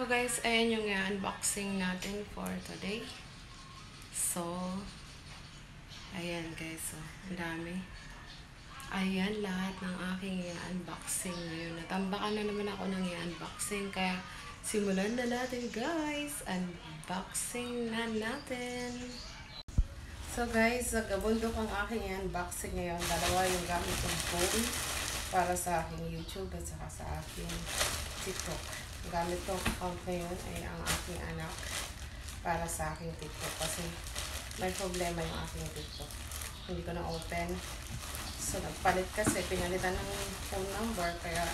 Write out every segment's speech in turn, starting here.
guys, ayan yung unboxing natin for today. So, ayan guys, so, ang dami. Ayan lahat ng aking unboxing ngayon. Natambakan na naman ako ng unboxing, kaya simulan na natin guys. Unboxing na natin. So guys, nagabundok ang aking unboxing ngayon. Dalawa yung gamit kong phone para sa aking YouTube at saka sa aking TikTok. Gamit ko account ngayon ay ang aking anak para sa aking TikTok kasi may problema yung aking TikTok. Hindi ko na open. So nagpalit kasi, pinalitan ng phone number kaya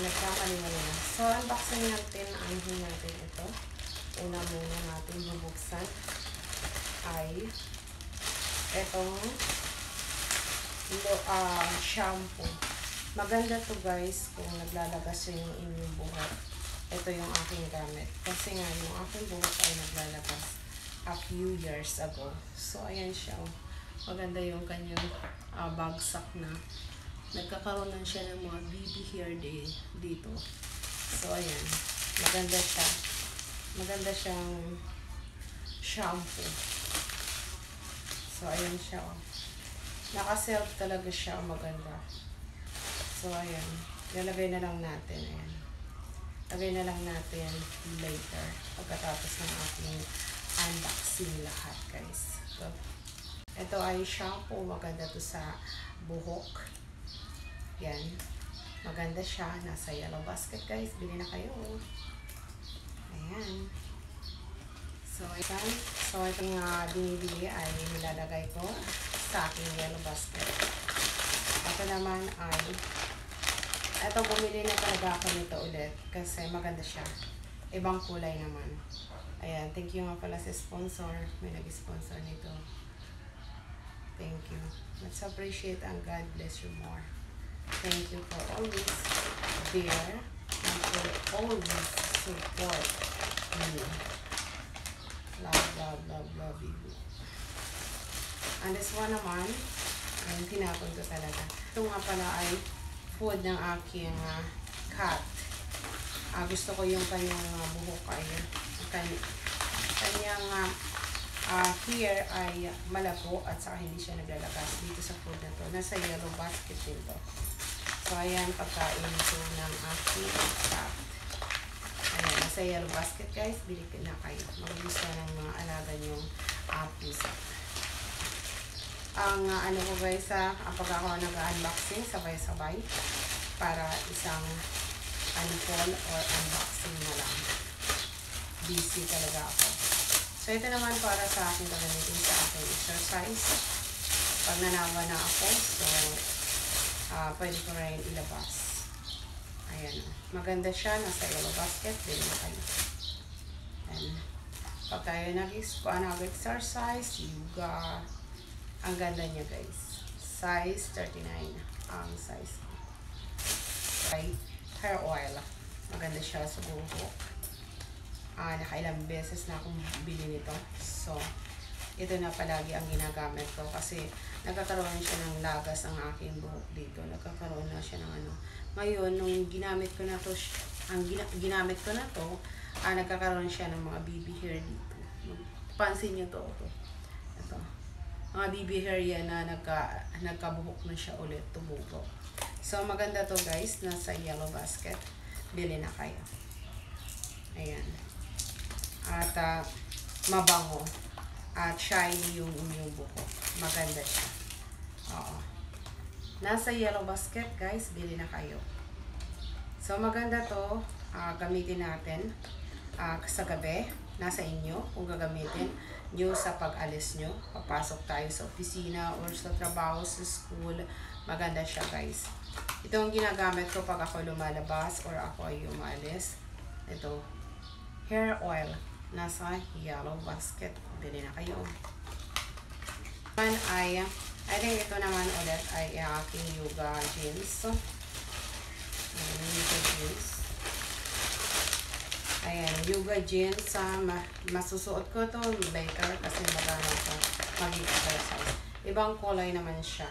nagkamali na. So unboxing natin, natin ito. Una muna natin bubuksan ay itong shampoo. Maganda to guys kung naglalagas yung inyong buhok. Ito yung aking gamit. Kasi nga yung aking buhok ay naglalagas a few years ago. So ayan siya. Maganda yung kanyang bagsak na. Nagkakaroon na siya ng mga BB hair dito. So ayan. Maganda siya. Maganda siyang shampoo. So ayan siya. Naka-self talaga siya. Maganda. So, ayan. Lalagay na lang natin. Ayan. Lagay na lang natin later. Pagkatapos ng aking unboxing lahat, guys. So, ito ay shampoo. Maganda to sa buhok. Yan. Maganda siya. Nasa yellow basket, guys. Bili na kayo. Ayan. So, ayan. So, itong binibili ay nilalagay ko sa aking yellow basket. Ito naman ay bumili na talaga ako nito ulit kasi maganda siya. Ibang kulay naman. Ayan, thank you nga pala sa sponsor. May nag-sponsor nito. Thank you. Let's appreciate and God bless you more. Thank you for always there and for always support me. Love, love, love, love you. And this one naman, ayun, tinapon ko talaga. Ito nga pala ay food ng aking cat. Gusto ko yung kanyang buhok ay kanyang hair ay malabo at saka hindi siya naglalagas dito sa food na to. Nasa yellow basket din to. So ayan, pagkain ito ng aking cat. Ayan, nasa yellow basket guys. Bili na kayo. Mag-gusto ng mga alaga nyong pusa. Ang ko guys, ang pag ako nag-unboxing, sabay-sabay para isang unhaul or unboxing na lang. Busy talaga ako. So ito naman para sa akin gagamitin sa aking exercise. Pag nanawa na ako, so pwede ko rin ilabas. Ayan. Maganda siya, nasa yellow basket, din na kayo. And pag tayo nag-exercise, yoga, ang ganda niya guys. Size 39 ang size. Right? Hair oil. Maganda siya sa buhok. Nakailang beses na akong bili nito. So, ito na palagi ang ginagamit ko. Kasi nagkakaroon siya ng lagas ang aking buhok dito. Nagkakaroon na siya ng ano. Ngayon, nung ginamit ko na to, nagkakaroon siya ng mga BB hair dito. Pansin nyo to. Ito. Mga BB hair yan na nagkabuhok na siya ulit, tumubo. So, maganda to guys, nasa yellow basket. Bili na kayo. Ayan. At mabango. At shiny yung inyong buhok. Maganda siya. Oo. Nasa yellow basket guys, bili na kayo. So, maganda to. Gamitin natin sa gabi. Nasa inyo kung gagamitin nyo sa pag-alis nyo. Papasok tayo sa opisina or sa trabaho, sa school. Maganda siya guys. Ito ang ginagamit ko pag ako lumalabas or ako ay umalis. Ito. Hair oil. Nasa yellow basket. Bili na kayo. I think ito naman ulit ay aking yoga jeans. Yoga jeans. Ayan, yoga jeans. Masusuot ko to later kasi magana sa mag-exercise. Ibang kulay naman siya.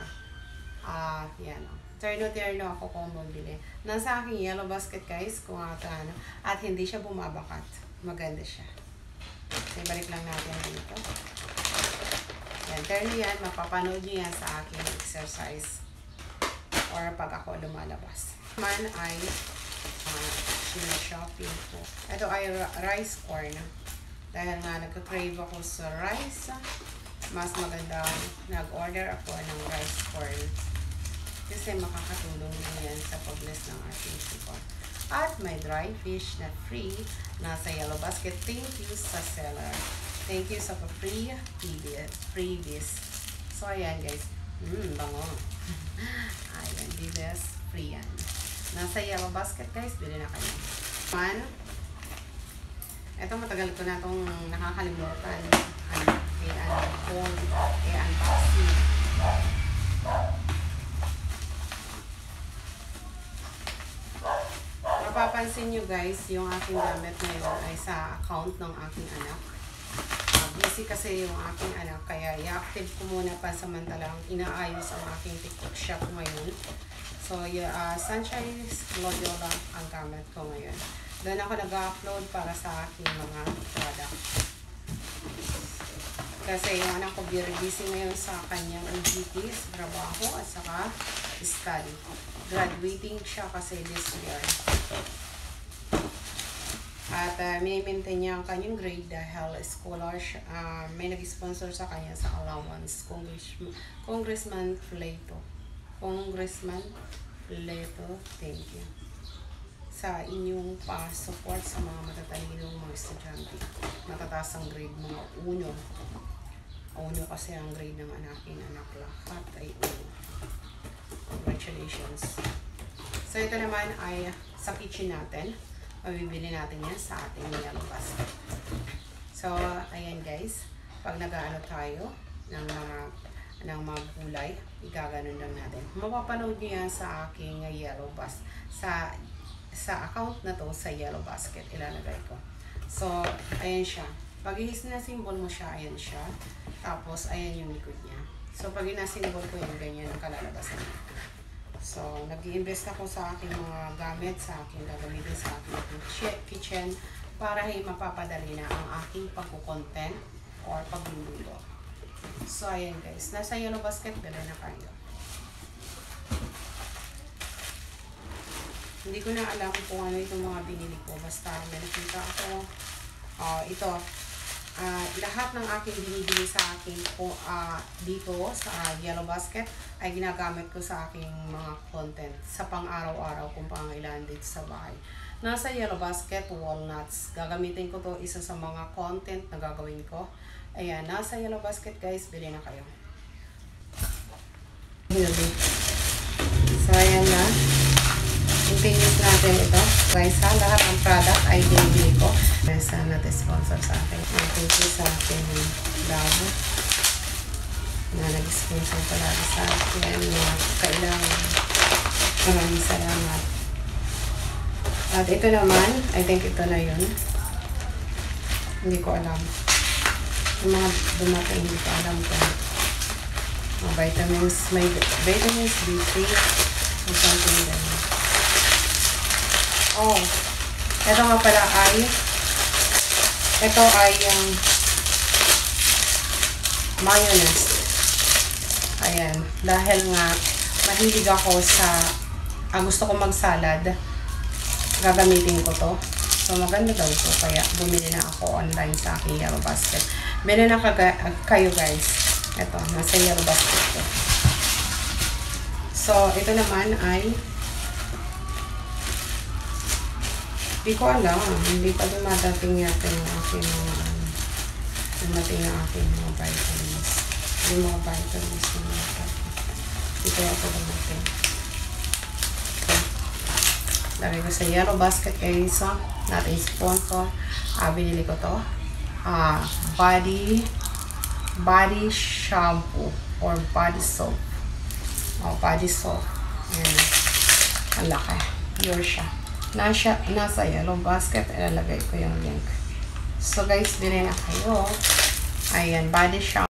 Yan. Terno ako kung bumili. Nasa aking yellow basket guys, kung ano, at hindi siya bumabakat. Maganda siya. So, ibalik lang natin dito. Yan, terno yan, mapapanood nyo yan sa aking exercise or pag ako lumalabas. Man ay shopping ko. Ito ay rice corn. Dahil nga nagka-crave ako sa rice, mas maganda nag-order ako ng rice corn. Kasi makakatulong na yan sa pag-bless ng ating sipon. At may dry fish na free nasa yellow basket. Thank you sa seller. Thank you sa freebies. So, ayan guys. Bango. Ayan, this free yan. Nasa yellow basket guys. Bili na kayo. Ito matagal ko na itong nakakalimutan. Unboxing. Mapapansin nyo guys, yung aking gamit ngayon ay sa account ng aking anak. Busy kasi yung aking anak, kaya i-active ko muna pansamantalang inaayos ang aking TikTok shop ngayon. So, Sunshine Glodiola ang gamit ko ngayon. Doon ako nag-upload para sa aking mga product. Kasi yung anak ko busy ngayon sa kanyang OJTs, trabaho at saka study. Graduating siya kasi this year. At may maintain niya ang kanyang grade dahil scholarship, may nag-sponsor sa kanya sa allowance. Congressman Plato, thank you sa inyong pa-support sa mga matatalinong mga estudyante. Matataas ang grade, mga uno kasi ang grade ng aking anak, lahat ay uno. Congratulations. So ito naman ay sa kitchen natin. Mabibili natin yan sa ating yellow basket. So ayan guys, pag nag-aano tayo ng mga gulay, igaganon lang natin. Mapapanood nyo yan sa aking yellow basket. Sa account na to, sa yellow basket, ilalagay ko. So, ayan siya. Pag sinasimbol mo siya, ayan siya. Tapos, ayan yung likod niya. So, pag sinasimbol ko yung ganyan ang kalalabasan niya. So, nag-i-invest ako sa aking mga gamit, sa aking gagamitin sa aking kitchen para mapapadali na ang aking pagkukontent or pagluluto. So, ayan guys. Nasa yellow basket, dala na kayo. Hindi ko na alam kung ano itong mga binili ko. Basta may nakita ako. Lahat ng aking binibili sa akin dito sa yellow basket ay ginagamit ko sa aking mga content sa pang-araw-araw kung pangailangan dito sa bahay. Nasa yellow basket, walnuts. Gagamitin ko to isa sa mga content na gagawin ko. Ayan, nasa yellow basket guys, bili na kayo. So ayan na. Finish natin ito. Guys, lahat ng product ay binibili ko. Sana sponsor sa akin. Thank you sa akin Labo na nag-sponsor palagi sa akin na kailangan. Maraming salamat. At ito naman, I think ito na yun. Hindi ko alam. Yung mga dumating, hindi ko alam kung vitamins, may vitamins B3 or something like that. Oh, ito nga pala ay yung mayonnaise. Ayan, dahil nga mahilig ako gusto ko mag-salad, gagamitin ko to. So maganda daw to, kaya bumili na ako online sa aking yellow basket. Bili na kayo guys. Ito, nasa yellow basket ko. So, ito naman ay hindi ko alam. Hindi pa dumadating yata yung aking mga dumating ang aking mga vitamins. Yung mga vitamins na mga dito ako dumating. Lagay ko sa yellow basket kay isa. Natin sponsor. Binili ko to. Body shampoo or body soap. Body soap. Ayan. Ang laki. Pure siya. Nasa yellow basket, ilalagay ko yung link. So guys, bilhin na kayo. Ayan, body shampoo.